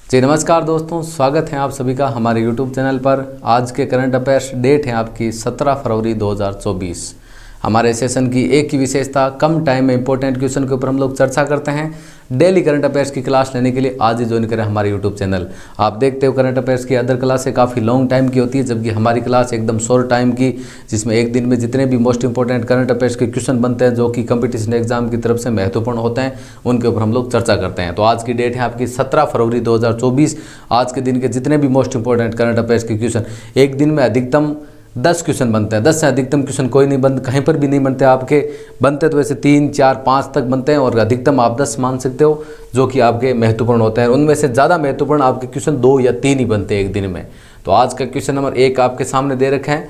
जी नमस्कार दोस्तों, स्वागत है आप सभी का हमारे YouTube चैनल पर। आज के करंट अफेयर्स डेट है आपकी 17 फरवरी 2024। हमारे सेशन की एक ही विशेषता, कम टाइम में इंपॉर्टेंट क्वेश्चन के ऊपर हम लोग चर्चा करते हैं। डेली करंट अफेयर्स की क्लास लेने के लिए आज ही ज्वाइन करें हमारे YouTube चैनल। आप देखते हो करंट अफेयर्स की अदर क्लासें काफ़ी लॉन्ग टाइम की होती है, जबकि हमारी क्लास एकदम शॉर्ट टाइम की, जिसमें एक दिन में जितने भी मोस्ट इंपॉर्टेंट करंट अफेयर्स के क्वेश्चन बनते हैं जो कि कंपटीशन एग्जाम की तरफ से महत्वपूर्ण होते हैं, उनके ऊपर हम लोग चर्चा करते हैं। तो आज की डेट है आपकी 17 फरवरी 2024। आज के दिन के जितने भी मोस्ट इंपॉर्टेंट करंट अफेयर्स के क्वेश्चन, एक दिन में अधिकतम 10 क्वेश्चन बनते हैं। 10 से अधिकतम क्वेश्चन कोई नहीं बनते, कहीं पर भी नहीं बनते। आपके बनते तो वैसे 3, 4, 5 तक बनते हैं और अधिकतम आप 10 मान सकते हो जो कि आपके महत्वपूर्ण होते हैं। उनमें से ज़्यादा महत्वपूर्ण आपके क्वेश्चन 2 या 3 ही बनते हैं एक दिन में। तो आज का क्वेश्चन नंबर 1 आपके सामने दे रखा है।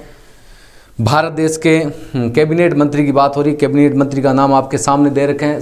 भारत देश के कैबिनेट मंत्री की बात हो रही। कैबिनेट मंत्री का नाम आपके सामने दे रखे हैं।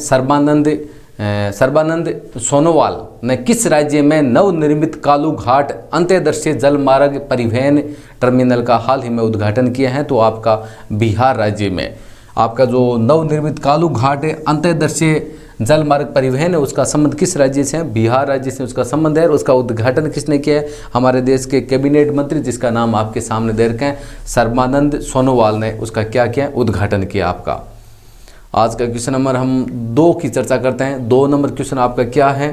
सर्बानंद सोनोवाल ने किस राज्य में नवनिर्मित कालू घाट अंत्योदय जल मार्ग परिवहन टर्मिनल का हाल ही में उद्घाटन किया है? तो आपका बिहार राज्य में आपका जो नवनिर्मित कालू घाट है अंत्योदय जल मार्ग परिवहन है, उसका संबंध किस राज्य से है? बिहार राज्य से उसका संबंध है। और उसका उद्घाटन किसने किया है? हमारे देश के कैबिनेट मंत्री, जिसका नाम आपके सामने दे रखे हैं, सर्बानंद सोनोवाल ने उसका क्या किया? उद्घाटन किया। आपका आज का क्वेश्चन नंबर हम 2 की चर्चा करते हैं। 2 नंबर क्वेश्चन आपका क्या है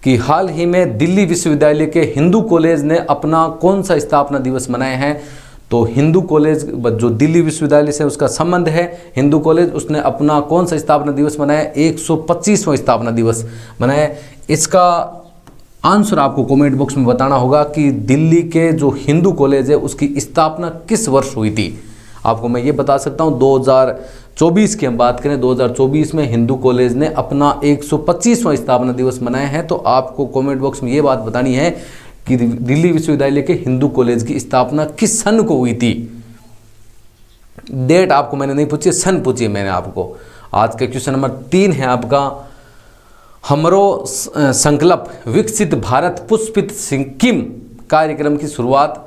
कि हाल ही में दिल्ली विश्वविद्यालय के हिंदू कॉलेज ने अपना कौन सा स्थापना दिवस मनाया है? तो हिंदू कॉलेज जो दिल्ली विश्वविद्यालय से उसका संबंध है, हिंदू कॉलेज, उसने अपना कौन सा स्थापना दिवस मनाया? 125वां स्थापना दिवस मनाया। इसका आंसर आपको कमेंट बॉक्स में बताना होगा कि दिल्ली के जो हिंदू कॉलेज है उसकी स्थापना किस वर्ष हुई थी। आपको मैं ये बता सकता हूँ 2024 की हम बात करें, 2024 में हिंदू कॉलेज ने अपना 125वां स्थापना दिवस मनाया है। तो आपको कमेंट बॉक्स में ये बात बतानी है कि दिल्ली विश्वविद्यालय के हिंदू कॉलेज की स्थापना किस सन को हुई थी। डेट आपको मैंने नहीं पूछी, सन पूछी मैंने आपको। आज का क्वेश्चन नंबर 3 है आपका, हमरो संकल्प विकसित भारत पुष्पित सिक्किम कार्यक्रम की शुरुआत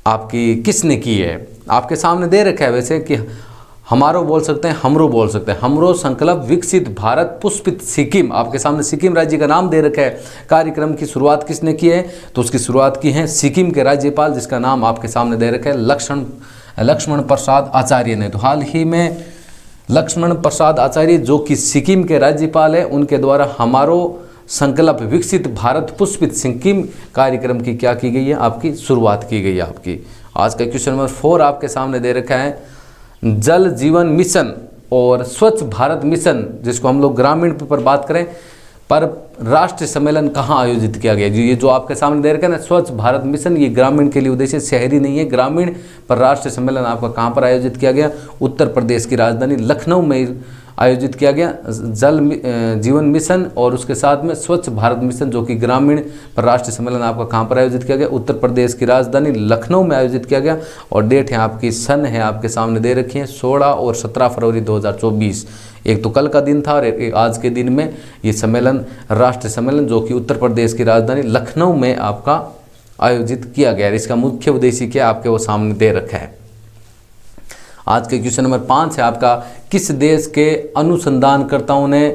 आपकी किसने की है? आपके सामने दे रखा है वैसे कि हमारो बोल सकते हैं, हमरो बोल सकते हैं। हमरो संकल्प विकसित भारत पुष्पित सिक्किम, आपके सामने सिक्किम राज्य का नाम दे रखा है। कार्यक्रम की शुरुआत किसने की है? तो उसकी शुरुआत की है सिक्किम के राज्यपाल, जिसका नाम आपके सामने दे रखा है लक्ष्मण प्रसाद आचार्य ने। तो हाल ही में लक्ष्मण प्रसाद आचार्य, जो कि सिक्किम के राज्यपाल है, उनके द्वारा हमारो संकल्प विकसित भारत पुष्पित सिक्किम कार्यक्रम की क्या की गई है? आपकी शुरुआत की गई है आपकी। आज का क्वेश्चन नंबर 4 आपके सामने दे रखा है, जल जीवन मिशन और स्वच्छ भारत मिशन, जिसको हम लोग ग्रामीण पर बात करें, पर राष्ट्रीय सम्मेलन कहाँ आयोजित किया गया? ये जो आपके सामने दे रखा है ना, स्वच्छ भारत मिशन, ये ग्रामीण के लिए उद्देश्य, शहरी नहीं है। ग्रामीण पर राष्ट्रीय सम्मेलन आपका कहाँ पर आयोजित किया गया? उत्तर प्रदेश की राजधानी लखनऊ में आयोजित किया गया। जल जीवन मिशन और उसके साथ में स्वच्छ भारत मिशन, जो कि ग्रामीण पर राष्ट्रीय सम्मेलन आपका कहाँ पर आयोजित किया गया? उत्तर प्रदेश की राजधानी लखनऊ में आयोजित किया गया। और डेट है आपकी, सन है आपके सामने दे रखी है, 16 और 17 फरवरी 2024। एक तो कल का दिन था और एक आज के दिन में ये सम्मेलन, राष्ट्रीय सम्मेलन, जो कि उत्तर प्रदेश की राजधानी लखनऊ में आपका आयोजित किया गया। इसका मुख्य उद्देश्य क्या आपके वो सामने दे रखा है। आज के क्वेश्चन नंबर 5 है आपका, किस देश के अनुसंधानकर्ताओं ने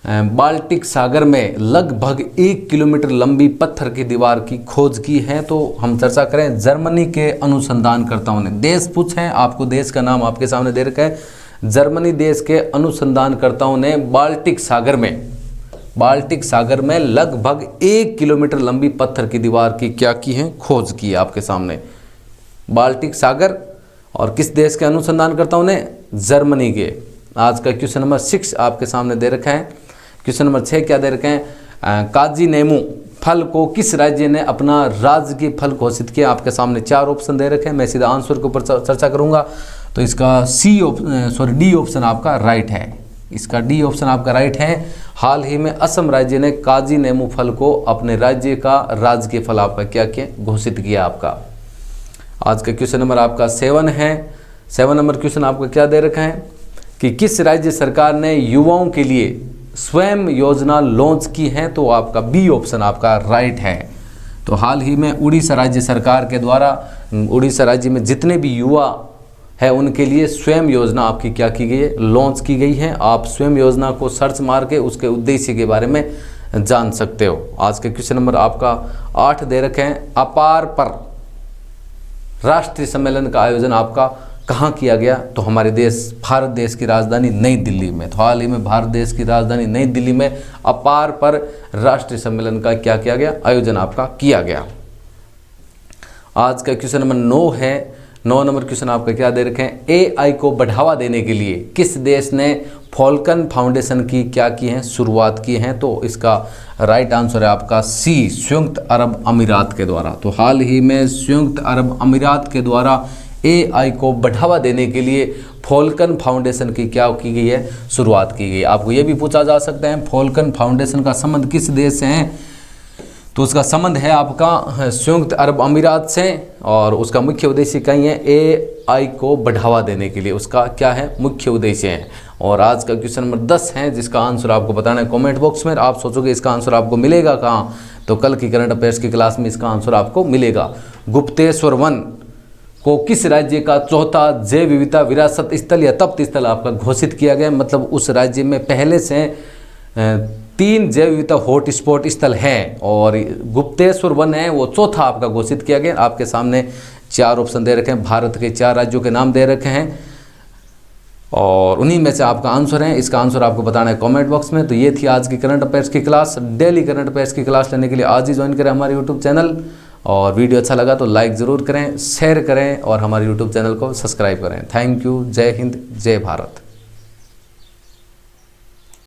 बाल्टिक सागर में लगभग 1 किलोमीटर लंबी पत्थर की दीवार की खोज की है? तो हम चर्चा करें, जर्मनी के अनुसंधानकर्ताओं ने। देश पूछे हैं आपको, देश का नाम आपके सामने दे रखा है। जर्मनी देश के अनुसंधानकर्ताओं ने बाल्टिक सागर में लगभग 1 किलोमीटर लंबी पत्थर की दीवार की क्या की है? खोज की है आपके सामने। बाल्टिक सागर और किस देश के अनुसंधानकर्ताओं ने? जर्मनी के। आज का क्वेश्चन नंबर 6 आपके सामने दे रखा है। क्वेश्चन नंबर 6 क्या दे रखे हैं, काजी नेमू फल को किस राज्य ने अपना राजकीय फल घोषित किया? आपके सामने 4 ऑप्शन दे रखे हैं, मैं सीधा आंसर के ऊपर चर्चा करूंगा। तो इसका डी ऑप्शन आपका राइट है। इसका डी ऑप्शन आपका राइट है। हाल ही में असम राज्य ने काजी नेमू फल को अपने राज्य का राजकीय फल आपका क्या किया? घोषित किया आपका। आज का क्वेश्चन नंबर आपका 7 है। 7 नंबर क्वेश्चन आपका क्या दे रखा है कि किस राज्य सरकार ने युवाओं के लिए स्वयं योजना लॉन्च की है? तो आपका बी ऑप्शन आपका राइट है। तो हाल ही में उड़ीसा राज्य सरकार के द्वारा उड़ीसा राज्य में जितने भी युवा है उनके लिए स्वयं योजना आपकी क्या की गई है? लॉन्च की गई है। आप स्वयं योजना को सर्च मार के उसके उद्देश्य के बारे में जान सकते हो। आज के क्वेश्चन नंबर आपका 8 दे रखे हैं, अपार पर राष्ट्रीय सम्मेलन का आयोजन आपका कहाँ किया गया? तो हमारे देश भारत देश की राजधानी नई दिल्ली में। तो हाल ही में भारत देश की राजधानी नई दिल्ली में अपार पर राष्ट्रीय सम्मेलन का क्या किया गया? आयोजन आपका किया गया। आज का क्वेश्चन नंबर 9 है। 9 नंबर क्वेश्चन आपका क्या दे रखे हैं? AI को बढ़ावा देने के लिए किस देश ने फॉल्कन फाउंडेशन की क्या की है? शुरुआत की है। तो इसका राइट आंसर है आपका सी, संयुक्त अरब अमीरात के द्वारा। तो हाल ही में संयुक्त अरब अमीरात के द्वारा AI को बढ़ावा देने के लिए फॉल्कन फाउंडेशन की क्या की गई है? शुरुआत की गई। आपको ये भी पूछा जा सकता है फॉल्कन फाउंडेशन का संबंध किस देश से है? तो उसका संबंध है आपका संयुक्त अरब अमीरात से, और उसका मुख्य उद्देश्य कहीं है AI को बढ़ावा देने के लिए उसका क्या है? मुख्य उद्देश्य है। और आज का क्वेश्चन नंबर 10 है, जिसका आंसर आपको बताना है कमेंट बॉक्स में। आप सोचोगे इसका आंसर आपको मिलेगा कहाँ? तो कल की करंट अफेयर्स की क्लास में इसका आंसर आपको मिलेगा। गुप्तेश्वर वन को किस राज्य का चौथा जैव विविधता विरासत स्थल या तप्त स्थल आपका घोषित किया गया? मतलब उस राज्य में पहले से 3 जैव विविधता हॉटस्पॉट स्थल हैं और गुप्तेश्वर वन है वो चौथा आपका घोषित किया गया। आपके सामने 4 ऑप्शन दे रखे हैं, भारत के 4 राज्यों के नाम दे रखे हैं और उन्हीं में से आपका आंसर है। इसका आंसर आपको बताना है कमेंट बॉक्स में। तो ये थी आज की करंट अफेयर्स की क्लास। डेली करंट अफेयर्स की क्लास लेने के लिए आज ही ज्वाइन करें हमारे यूट्यूब चैनल, और वीडियो अच्छा लगा तो लाइक ज़रूर करें, शेयर करें और हमारे यूट्यूब चैनल को सब्सक्राइब करें। Thank you. जय हिंद, जय भारत।